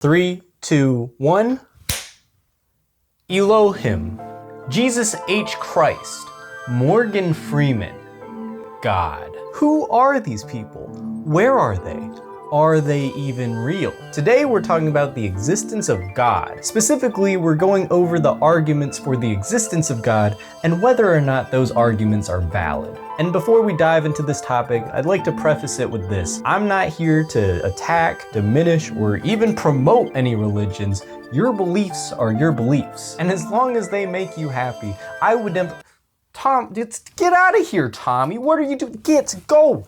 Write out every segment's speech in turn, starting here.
3, 2, 1. Elohim, Jesus H. Christ, Morgan Freeman, God. Who are these people? Where are they? Are they even real? Today we're talking about the existence of God. Specifically, we're going over the arguments for the existence of God and whether or not those arguments are valid. And before we dive into this topic, I'd like to preface it with this. I'm not here to attack, diminish, or even promote any religions. Your beliefs are your beliefs. And as long as they make you happy, I would Tom, get out of here, Tommy. What are you doing? Go.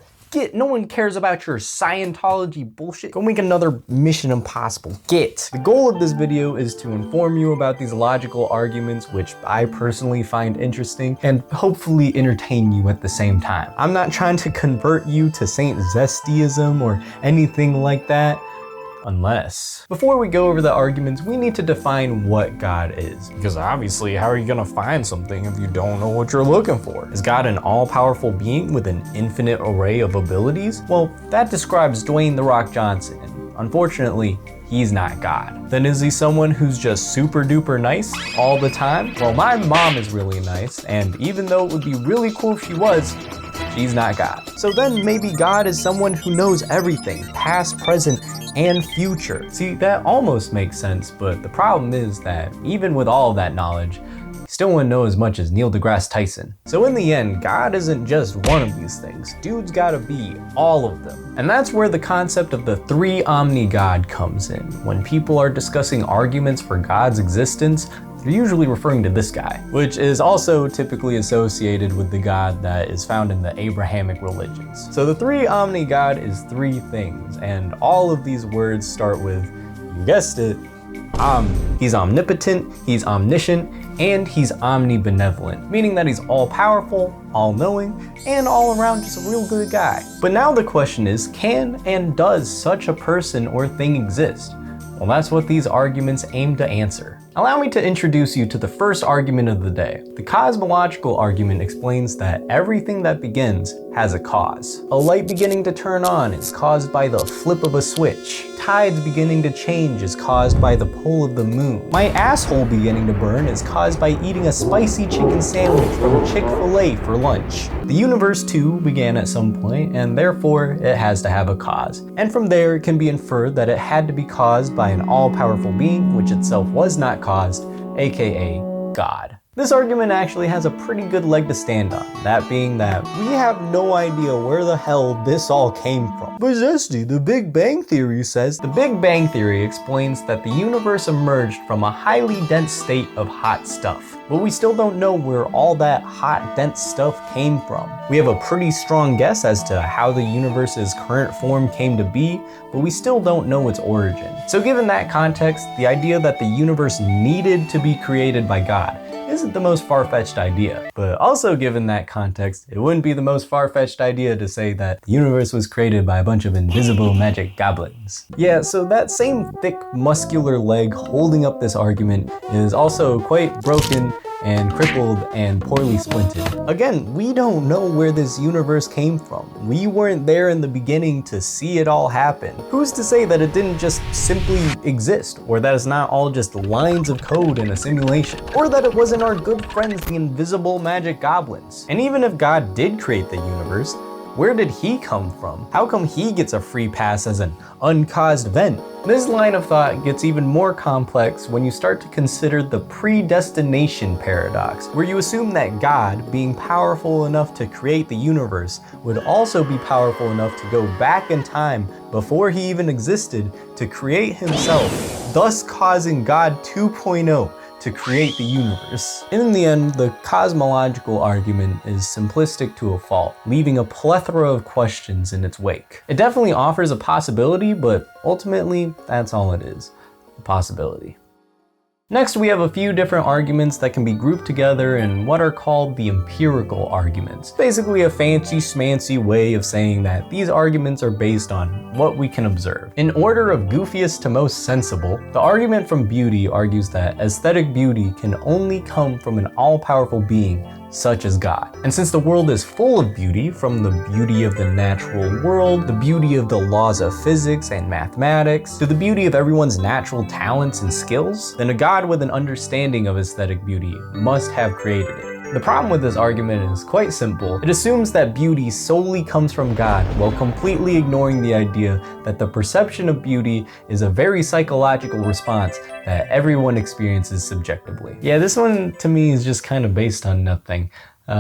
No one cares about your Scientology bullshit. Go make another Mission Impossible. The goal of this video is to inform you about these logical arguments, which I personally find interesting, and hopefully entertain you at the same time. I'm not trying to convert you to Saint Zestyism or anything like that. Unless. Before we go over the arguments, we need to define what God is. Because obviously, how are you gonna find something if you don't know what you're looking for? Is God an all-powerful being with an infinite array of abilities? Well, that describes Dwayne "The Rock" Johnson, and unfortunately, he's not God. Then is he someone who's just super duper nice all the time? Well, my mom is really nice, and even though it would be really cool if she was, she's not God. So then maybe God is someone who knows everything, past, present, and future. See, that almost makes sense, but the problem is that even with all of that knowledge, you still wouldn't know as much as Neil deGrasse Tyson. So in the end, God isn't just one of these things. Dude's gotta be all of them. And that's where the concept of the three omni God comes in. When people are discussing arguments for God's existence, they're usually referring to this guy, which is also typically associated with the God that is found in the Abrahamic religions. So the three omni God is three things, and all of these words start with, you guessed it, he's omnipotent, he's omniscient, and he's omnibenevolent, meaning that he's all-powerful, all-knowing, and all around just a real good guy. But now the question is, can and does such a person or thing exist? Well, that's what these arguments aim to answer. Allow me to introduce you to the first argument of the day. The cosmological argument explains that everything that begins has a cause. A light beginning to turn on is caused by the flip of a switch. Tides beginning to change is caused by the pull of the moon. My asshole beginning to burn is caused by eating a spicy chicken sandwich from Chick-fil-A for lunch. The universe too began at some point, and therefore it has to have a cause. And from there it can be inferred that it had to be caused by an all-powerful being, which itself was not caused, aka God. This argument actually has a pretty good leg to stand on, that being that we have no idea where the hell this all came from. But Zesty, the Big Bang Theory says, the Big Bang Theory explains that the universe emerged from a highly dense state of hot stuff. But we still don't know where all that hot, dense stuff came from. We have a pretty strong guess as to how the universe's current form came to be, but we still don't know its origin. So given that context, the idea that the universe needed to be created by God isn't the most far-fetched idea. But also given that context, it wouldn't be the most far-fetched idea to say that the universe was created by a bunch of invisible magic goblins. Yeah, so that same thick, muscular leg holding up this argument is also quite broken and crippled and poorly splinted. Again, we don't know where this universe came from. We weren't there in the beginning to see it all happen. Who's to say that it didn't just simply exist, or that it's not all just lines of code in a simulation, or that it wasn't our good friends, the invisible magic goblins? And even if God did create the universe, where did he come from? How come he gets a free pass as an uncaused event? This line of thought gets even more complex when you start to consider the predestination paradox, where you assume that God, being powerful enough to create the universe, would also be powerful enough to go back in time before he even existed to create himself, thus causing God 2.0 to create the universe. In the end, the cosmological argument is simplistic to a fault, leaving a plethora of questions in its wake. It definitely offers a possibility, but ultimately, that's all it is, a possibility. Next, we have a few different arguments that can be grouped together in what are called the empirical arguments. Basically a fancy schmancy way of saying that these arguments are based on what we can observe. In order of goofiest to most sensible, the argument from beauty argues that aesthetic beauty can only come from an all-powerful being such as God. And since the world is full of beauty, from the beauty of the natural world, the beauty of the laws of physics and mathematics, to the beauty of everyone's natural talents and skills, then a God with an understanding of aesthetic beauty must have created it. The problem with this argument is quite simple. It assumes that beauty solely comes from God, while completely ignoring the idea that the perception of beauty is a very psychological response that everyone experiences subjectively. Yeah, this one to me is just kind of based on nothing.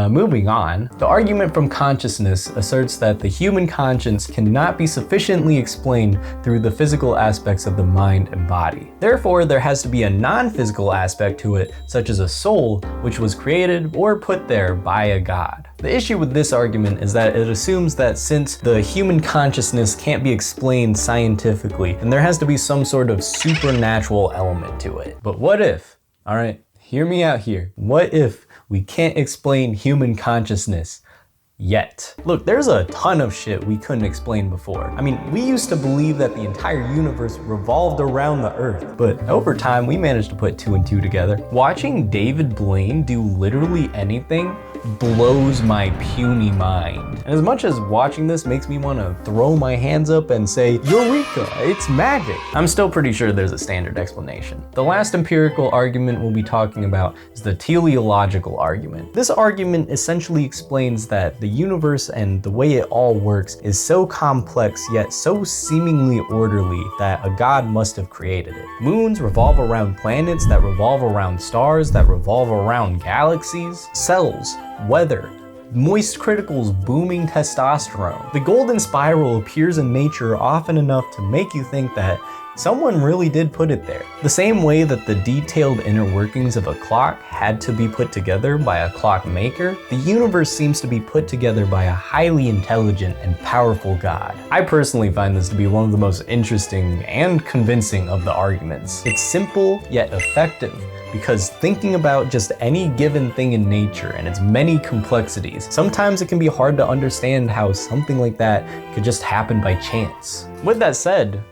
Moving on, the argument from consciousness asserts that the human conscience cannot be sufficiently explained through the physical aspects of the mind and body. Therefore, there has to be a non-physical aspect to it, such as a soul, which was created or put there by a god. The issue with this argument is that it assumes that since the human consciousness can't be explained scientifically, then there has to be some sort of supernatural element to it. But what if, all right, hear me out here, what if we can't explain human consciousness yet? Look, there's a ton of shit we couldn't explain before. I mean, we used to believe that the entire universe revolved around the Earth, but over time we managed to put 2 and 2 together. Watching David Blaine do literally anything blows my puny mind. And as much as watching this makes me want to throw my hands up and say, Eureka, it's magic, I'm still pretty sure there's a standard explanation. The last empirical argument we'll be talking about is the teleological argument. This argument essentially explains that the universe and the way it all works is so complex yet so seemingly orderly that a god must have created it. Moons revolve around planets that revolve around stars that revolve around galaxies, cells, weather, moist criticals booming testosterone. The golden spiral appears in nature often enough to make you think that someone really did put it there. The same way that the detailed inner workings of a clock had to be put together by a clockmaker, the universe seems to be put together by a highly intelligent and powerful God. I personally find this to be one of the most interesting and convincing of the arguments. It's simple yet effective, because thinking about just any given thing in nature and its many complexities, sometimes it can be hard to understand how something like that could just happen by chance. With that said,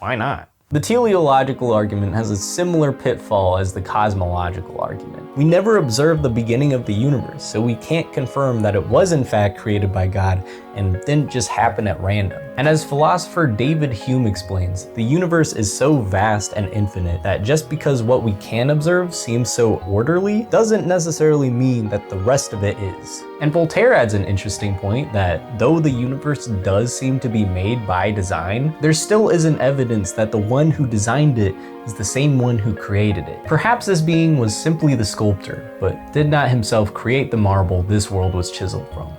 why not? The teleological argument has a similar pitfall as the cosmological argument. We never observed the beginning of the universe, so we can't confirm that it was in fact created by God and didn't just happen at random. And as philosopher David Hume explains, the universe is so vast and infinite that just because what we can observe seems so orderly doesn't necessarily mean that the rest of it is. And Voltaire adds an interesting point that though the universe does seem to be made by design, there still isn't evidence that the one who designed it is the same one who created it. Perhaps this being was simply the sculptor, but did not himself create the marble this world was chiseled from.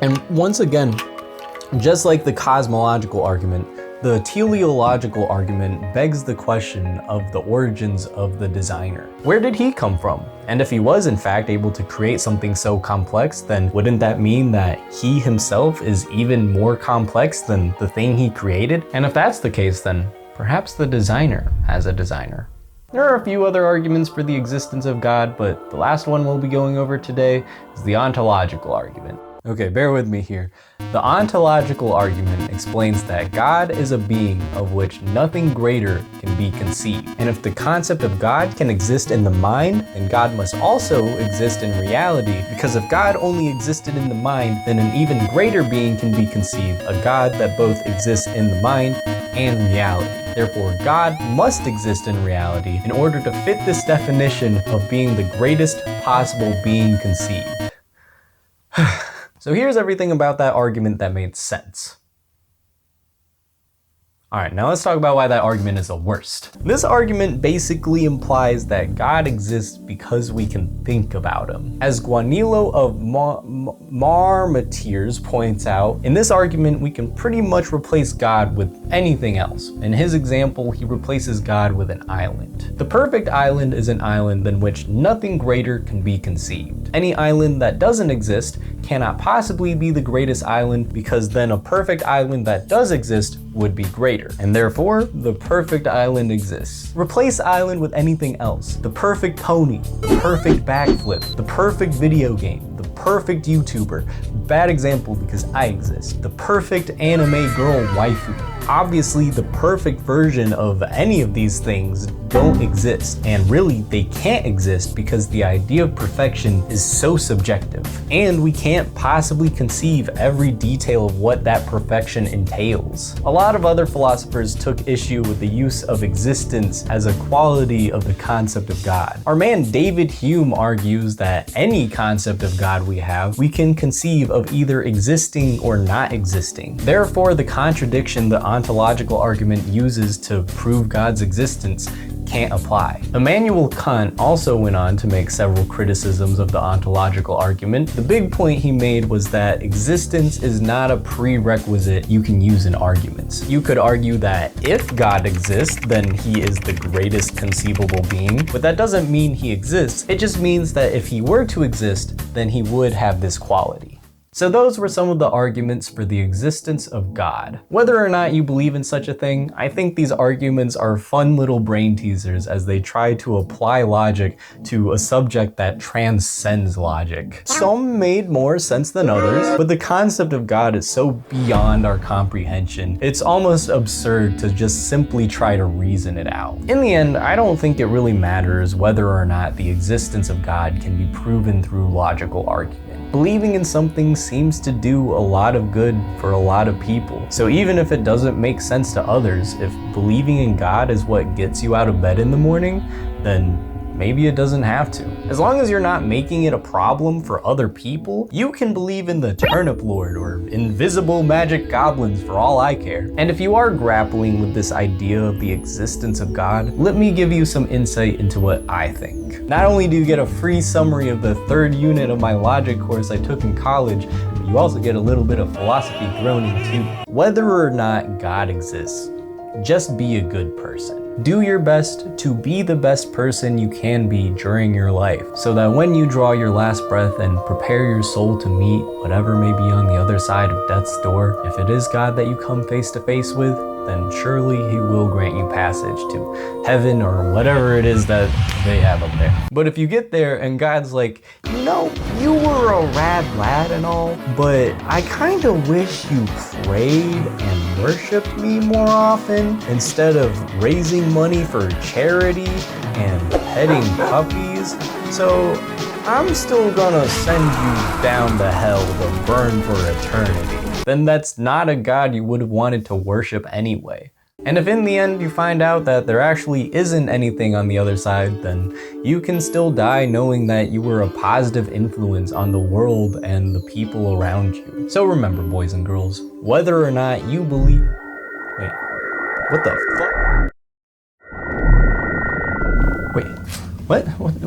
And once again, just like the cosmological argument, the teleological argument begs the question of the origins of the designer. Where did he come from? And if he was in fact able to create something so complex, then wouldn't that mean that he himself is even more complex than the thing he created? And if that's the case, then perhaps the designer has a designer. There are a few other arguments for the existence of God, but the last one we'll be going over today is the ontological argument. Okay, bear with me here. The ontological argument explains that God is a being of which nothing greater can be conceived. And if the concept of God can exist in the mind, then God must also exist in reality, because if God only existed in the mind, then an even greater being can be conceived, a God that both exists in the mind and reality. Therefore, God must exist in reality in order to fit this definition of being the greatest possible being conceived. So here's everything about that argument that made sense. All right, now let's talk about why that argument is the worst. This argument basically implies that God exists because we can think about him. As Guanilo of Marmotiers points out, in this argument we can pretty much replace God with anything else. In his example, he replaces God with an island. The perfect island is an island than which nothing greater can be conceived. Any island that doesn't exist cannot possibly be the greatest island, because then a perfect island that does exist would be greater, and therefore the perfect island exists. Replace island with anything else. The perfect pony, the perfect backflip, the perfect video game, the perfect YouTuber. Bad example because I exist. The perfect anime girl waifu. Obviously, the perfect version of any of these things don't exist, and really they can't exist because the idea of perfection is so subjective, and we can't possibly conceive every detail of what that perfection entails. A lot of other philosophers took issue with the use of existence as a quality of the concept of God. Our man David Hume argues that any concept of God we have, we can conceive of either existing or not existing. Therefore, the contradiction the ontological argument uses to prove God's existence can't apply. Immanuel Kant also went on to make several criticisms of the ontological argument. The big point he made was that existence is not a prerequisite you can use in arguments. You could argue that if God exists, then he is the greatest conceivable being, but that doesn't mean he exists. It just means that if he were to exist, then he would have this quality. So those were some of the arguments for the existence of God. Whether or not you believe in such a thing, I think these arguments are fun little brain teasers as they try to apply logic to a subject that transcends logic. Some made more sense than others, but the concept of God is so beyond our comprehension, it's almost absurd to just simply try to reason it out. In the end, I don't think it really matters whether or not the existence of God can be proven through logical argument. Believing in something seems to do a lot of good for a lot of people. So even if it doesn't make sense to others, if believing in God is what gets you out of bed in the morning, then maybe it doesn't have to. As long as you're not making it a problem for other people, you can believe in the Turnip Lord or invisible magic goblins for all I care. And if you are grappling with this idea of the existence of God, let me give you some insight into what I think. Not only do you get a free summary of the 3rd unit of my logic course I took in college, but you also get a little bit of philosophy thrown in too. Whether or not God exists, just be a good person. Do your best to be the best person you can be during your life, so that when you draw your last breath and prepare your soul to meet whatever may be on the other side of death's door, if it is God that you come face to face with, then surely he will grant you passage to heaven or whatever it is that they have up there. But if you get there and God's like, you know, you were a rad lad and all, but I kind of wish you prayed and worshiped me more often instead of raising money for charity and petting puppies, so I'm still gonna send you down to hell to burn for eternity. Then that's not a God you would have wanted to worship anyway. And if in the end you find out that there actually isn't anything on the other side, then you can still die knowing that you were a positive influence on the world and the people around you. So remember, boys and girls, whether or not you believe... Wait, what the fuck? Wait,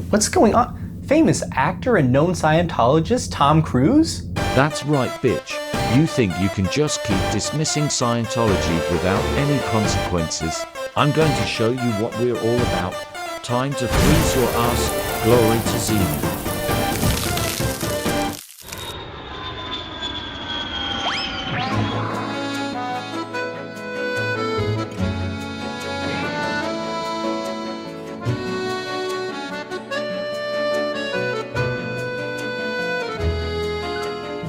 what's going on? Famous actor and known Scientologist Tom Cruise? That's right, bitch. You think you can just keep dismissing Scientology without any consequences? I'm going to show you what we're all about. Time to freeze your ass. Glory to Zesty.